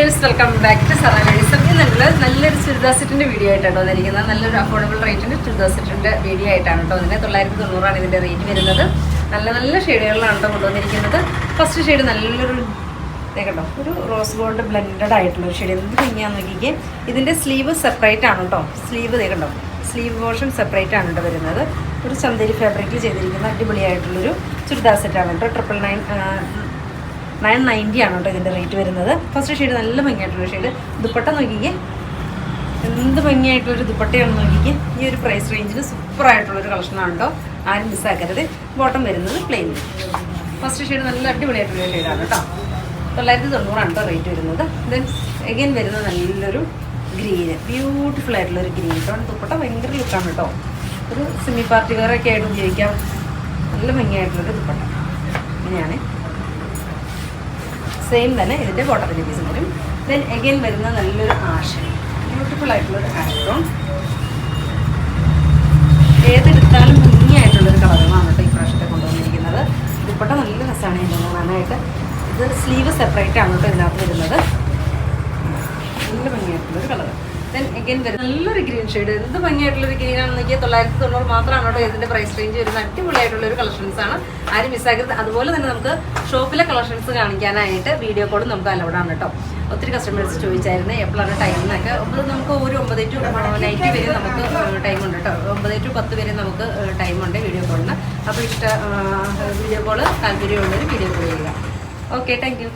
Viewers, welcome back to Zara ladies. നല്ലൊരു ചുരിദാർ സെറ്റിൻ്റെ video ആയിട്ടാണ് വന്നിരിക്കുന്നത്. നല്ലൊരു അഫോർഡബിൾ റേറ്റിൻ്റെ ചുരിദാർ സെറ്റിൻ്റെ വീഡിയോ ആയിട്ടാണ് കേട്ടോ. ഇതിന് 990 ഇതിൻ്റെ റേറ്റ് വരുന്നത്. നല്ല നല്ല ഷെയ്ഡുകളിലാണ് കേട്ടോ കൊണ്ടുവന്നിരിക്കുന്നത്. ഫസ്റ്റ് ഷെയ്ഡ് നല്ലൊരു കേട്ടോ, ഒരു റോസ് ഗോൾഡ് ബ്ലെൻഡഡ് ആയിട്ടുള്ളൊരു ഷെയ്ഡ്. എന്ത് ഭംഗിയാന്ന് നോക്കിക്കേ. ഇതിൻ്റെ സ്ലീവ് സെപ്പറേറ്റ് ആണ് കേട്ടോ. സ്ലീവ് കണ്ടോ, സ്ലീവ് പോർഷൻ സെപ്പറേറ്റ് ആണ് കേട്ടോ വരുന്നത്. ഒരു ചന്തേരി ഫാബ്രിക്കിൽ ചെയ്തിരിക്കുന്ന അടിപൊളിയായിട്ടുള്ളൊരു ചുരിദാർ സെറ്റാണ് കേട്ടോ. 990 ആണ് കേട്ടോ ഇതിൻ്റെ റേറ്റ് വരുന്നത്. ഫസ്റ്റ് ഷെയ്ഡ് നല്ല ഭംഗിയായിട്ടുള്ള ഷെയ്ഡ്. ദുപ്പട്ട നോക്കിക്കേ, എന്ത് ഭംഗിയായിട്ടുള്ളൊരു ദുപ്പട്ടയാണെന്ന് നോക്കിക്കേ. ഈ ഒരു പ്രൈസ് റേഞ്ചിൽ സൂപ്പറായിട്ടുള്ളൊരു കളക്ഷനാണ് കേട്ടോ. ആരും മിസ്സാക്കരുത്. ബോട്ടം വരുന്നത് പ്ലെയിൻ. ഫസ്റ്റ് ഷെയ്ഡ് നല്ല അടിപൊളിയായിട്ടുള്ള ഷെയ്ഡാണ് കേട്ടോ. 990 ആണ് കേട്ടോ റേറ്റ് വരുന്നത്. ദെൻ എഗെയിൻ വരുന്നത് നല്ലൊരു ഗ്രീന്, ബ്യൂട്ടിഫുൾ ആയിട്ടുള്ളൊരു ഗ്രീൻ കേട്ടോ. ദുപ്പട്ട ഭയങ്കര ലുക്കാണ് കേട്ടോ. ഒരു സെമി പാർട്ടി വെയറൊക്കെ ആയിട്ട് ഉപയോഗിക്കാം. നല്ല ഭംഗിയായിട്ടുള്ളൊരു ദുപ്പട്ട ഇങ്ങനെയാണ്. സെയിം തന്നെ ഇതിൻ്റെ ബോട്ടത്തിൻ്റെ പീസ് വരും. ദെൻ എഗെയിൻ വരുന്ന നല്ലൊരു ആഷ്, ബ്യൂട്ടിഫുൾ ആയിട്ടുള്ളൊരു ആഷ് ടോൺ. ഏതെടുത്താലും ഭംഗിയായിട്ടുള്ളൊരു കളറുകളാണ് കേട്ടോ ഈ പ്രാവശ്യത്തെ കൊണ്ടുവന്നിരിക്കുന്നത്. ദുപ്പട്ട നല്ല രസമാണ് ഇതിൻ്റെ കാണാനായിട്ട്. ഇത് സ്ലീവ് സെപ്പറേറ്റ് ആണ് കേട്ടോ ഇതിനകത്ത് വരുന്നത്. നല്ല ഭംഗിയായിട്ടുള്ളൊരു കളർ. ദെൻ എഗെയിൻ വരുന്നത് നല്ലൊരു ഗ്രീൻ ഷെയ്ഡ്. എന്ത് ഭംഗിയായിട്ടുള്ളൊരു ഗ്രീനാണെന്ന് നോക്കിയാൽ 990 മാത്രമാണ് കേട്ടോ ഇതിൻ്റെ പ്രൈസ് റേഞ്ച് വരുന്നത്. അടിപൊളിയായിട്ടുള്ളൊരു കളക്ഷൻസാണ്, ആരും മിസ്സാക്കരുത്. അതുപോലെ തന്നെ നമുക്ക് ഷോപ്പിലെ കളക്ഷൻസ് കാണിക്കാനായിട്ട് വീഡിയോ കോളും നമുക്ക് അലൗഡാണ് കേട്ടോ. ഒത്തിരി കസ്റ്റമേഴ്സ് ചോദിച്ചായിരുന്നു എപ്പോഴാണ് ടൈം എന്നൊക്കെ. അപ്പോൾ നമുക്ക് ഒരു 9 to 9 വരെ നമുക്ക് ടൈമുണ്ട് കേട്ടോ. 9 to 10 വരെ നമുക്ക് ടൈമുണ്ട് വീഡിയോ കോളിന്. അപ്പോൾ വീഡിയോ കോള് താല്പര്യമുള്ളവർ വീഡിയോ കോൾ ചെയ്യുക. Okay, thank you.